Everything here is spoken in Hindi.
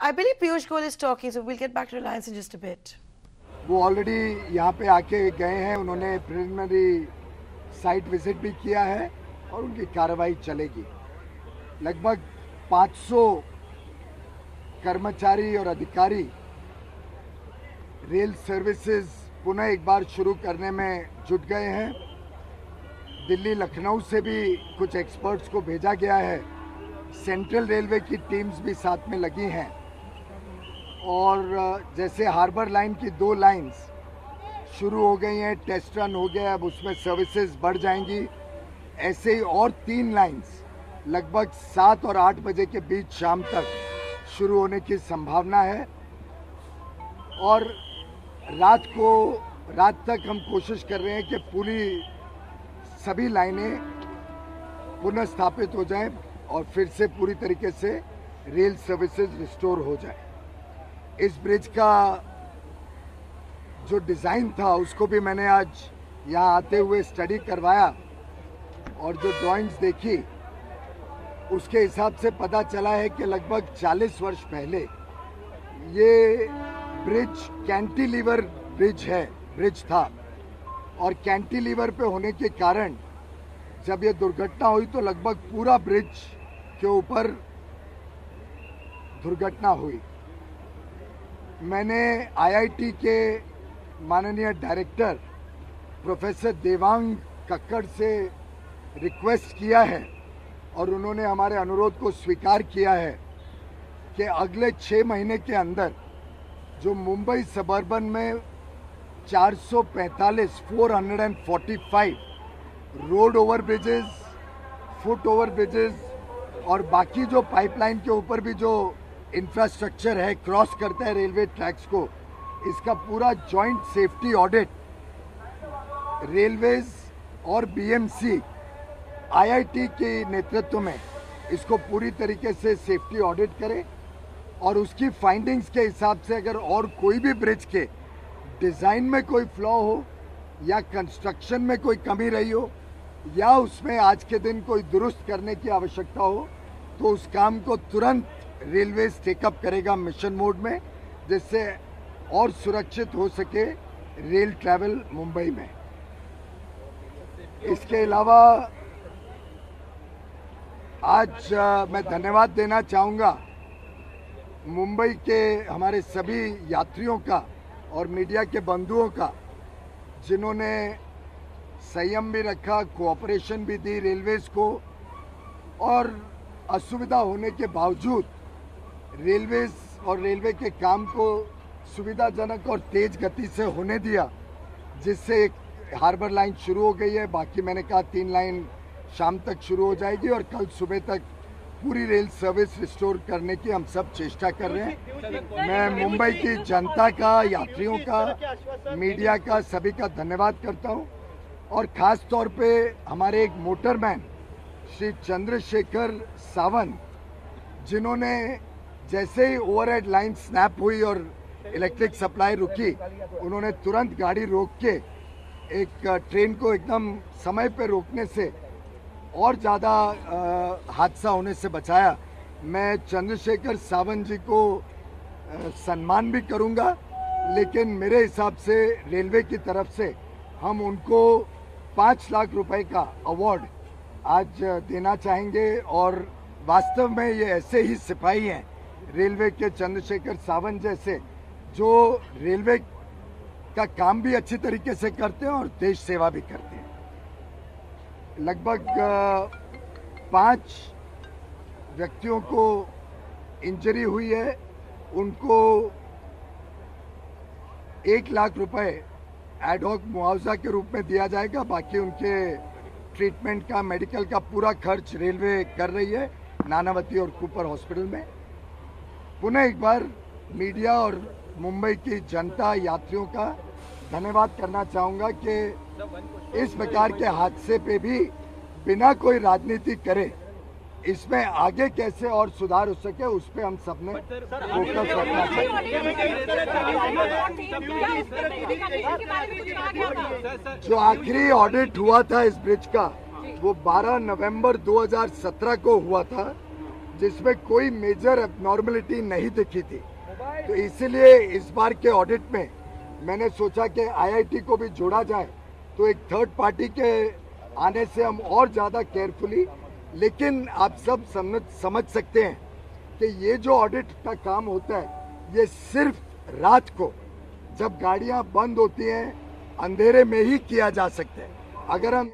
I believe Piyush Goyal is talking, so we'll get back to Reliance in just a bit. वो ऑलरेडी यहाँ पे आके गए हैं, उन्होंने प्रिलिमिनरी साइट विजिट भी किया है और उनकी कार्रवाई चलेगी। लगभग 500 कर्मचारी और अधिकारी रेल सर्विसेज पुनः एक बार शुरू करने में जुट गए हैं। दिल्ली लखनऊ से भी कुछ एक्सपर्ट्स को भेजा गया है, सेंट्रल रेलवे की टीम्स भी साथ में लगी हैं और जैसे हार्बर लाइन की 2 लाइंस शुरू हो गई हैं, टेस्ट रन हो गया, अब उसमें सर्विसेज बढ़ जाएंगी। ऐसे ही और 3 लाइंस लगभग 7 और 8 बजे के बीच शाम तक शुरू होने की संभावना है और रात तक हम कोशिश कर रहे हैं कि पूरी सभी लाइनें पुनः स्थापित हो जाएं और फिर से पूरी तरीके से रेल सर्विसेज रिस्टोर हो जाए। इस ब्रिज का जो डिज़ाइन था उसको भी मैंने आज यहाँ आते हुए स्टडी करवाया और जो ड्राइंग्स देखी उसके हिसाब से पता चला है कि लगभग 40 वर्ष पहले ये ब्रिज कैंटिलीवर ब्रिज था और कैंटिलीवर पे होने के कारण जब ये दुर्घटना हुई तो लगभग पूरा ब्रिज के ऊपर दुर्घटना हुई। मैंने आईआईटी के माननीय डायरेक्टर प्रोफेसर देवांग कक्कड़ से रिक्वेस्ट किया है और उन्होंने हमारे अनुरोध को स्वीकार किया है कि अगले 6 महीने के अंदर जो मुंबई सबर्बन में 445 road over bridges, foot over bridges और बाकी जो पाइपलाइन के ऊपर भी जो इंफ्रास्ट्रक्चर है क्रॉस करता है रेलवे ट्रैक्स को, इसका पूरा जॉइंट सेफ्टी ऑडिट रेलवेज और बीएमसी आईआईटी के नेतृत्व में इसको पूरी तरीके से सेफ्टी ऑडिट करे और उसकी फाइंडिंग्स के हिसाब से अगर और कोई भी ब्रिज के डिज़ाइन में कोई फ्लॉ हो या कंस्ट्रक्शन में कोई कमी रही हो या उसमें आज के दिन कोई दुरुस्त करने की आवश्यकता हो तो उस काम को तुरंत रेलवेज टेकअप करेगा मिशन मोड में, जिससे और सुरक्षित हो सके रेल ट्रैवल मुंबई में। इसके अलावा आज मैं धन्यवाद देना चाहूँगा मुंबई के हमारे सभी यात्रियों का और मीडिया के बंधुओं का, जिन्होंने संयम भी रखा, कोऑपरेशन भी दी रेलवेज को और असुविधा होने के बावजूद रेलवेज और रेलवे के काम को सुविधाजनक और तेज गति से होने दिया, जिससे एक हार्बर लाइन शुरू हो गई है। बाकी मैंने कहा 3 लाइन शाम तक शुरू हो जाएगी और कल सुबह तक पूरी रेल सर्विस रिस्टोर करने की हम सब चेष्टा कर रहे हैं। मैं मुंबई की जनता का, यात्रियों का, मीडिया का, सभी का धन्यवाद करता हूं और ख़ास तौर पे हमारे एक मोटरमैन श्री चंद्रशेखर सावंत, जिन्होंने जैसे ही ओवरहेड लाइन स्नैप हुई और इलेक्ट्रिक सप्लाई रुकी, उन्होंने तुरंत गाड़ी रोक के एक ट्रेन को एकदम समय पे रोकने से और ज़्यादा हादसा होने से बचाया। मैं चंद्रशेखर सावंत जी को सम्मान भी करूंगा, लेकिन मेरे हिसाब से रेलवे की तरफ से हम उनको 5 लाख रुपए का अवार्ड आज देना चाहेंगे और वास्तव में ये ऐसे ही सिपाही हैं रेलवे के चंद्रशेखर सावंत जैसे, जो रेलवे का काम भी अच्छी तरीके से करते हैं और देश सेवा भी करते हैं। लगभग 5 व्यक्तियों को इंजरी हुई है, उनको 1 लाख रुपए एडहॉक मुआवजा के रूप में दिया जाएगा। बाकी उनके ट्रीटमेंट का, मेडिकल का पूरा खर्च रेलवे कर रही है नानावती और कूपर हॉस्पिटल में। पुनः एक बार मीडिया और मुंबई की जनता, यात्रियों का धन्यवाद करना चाहूँगा कि इस प्रकार के हादसे पे भी बिना कोई राजनीति करे इसमें आगे कैसे और सुधार हो सके, उस पर हम सबने फोकस रखना चाहिए। जो आखिरी ऑडिट हुआ था इस ब्रिज का वो 12 नवंबर 2017 को हुआ था, जिसमें कोई मेजर एबनॉर्मलिटी नहीं दिखी थी। तो इसीलिए इस बार के ऑडिट में मैंने सोचा कि आईआईटी को भी जोड़ा जाए, तो एक थर्ड पार्टी के आने से हम और ज़्यादा केयरफुली, लेकिन आप सब समझ सकते हैं कि ये जो ऑडिट का काम होता है ये सिर्फ रात को जब गाड़ियां बंद होती हैं अंधेरे में ही किया जा सकता है। अगर हम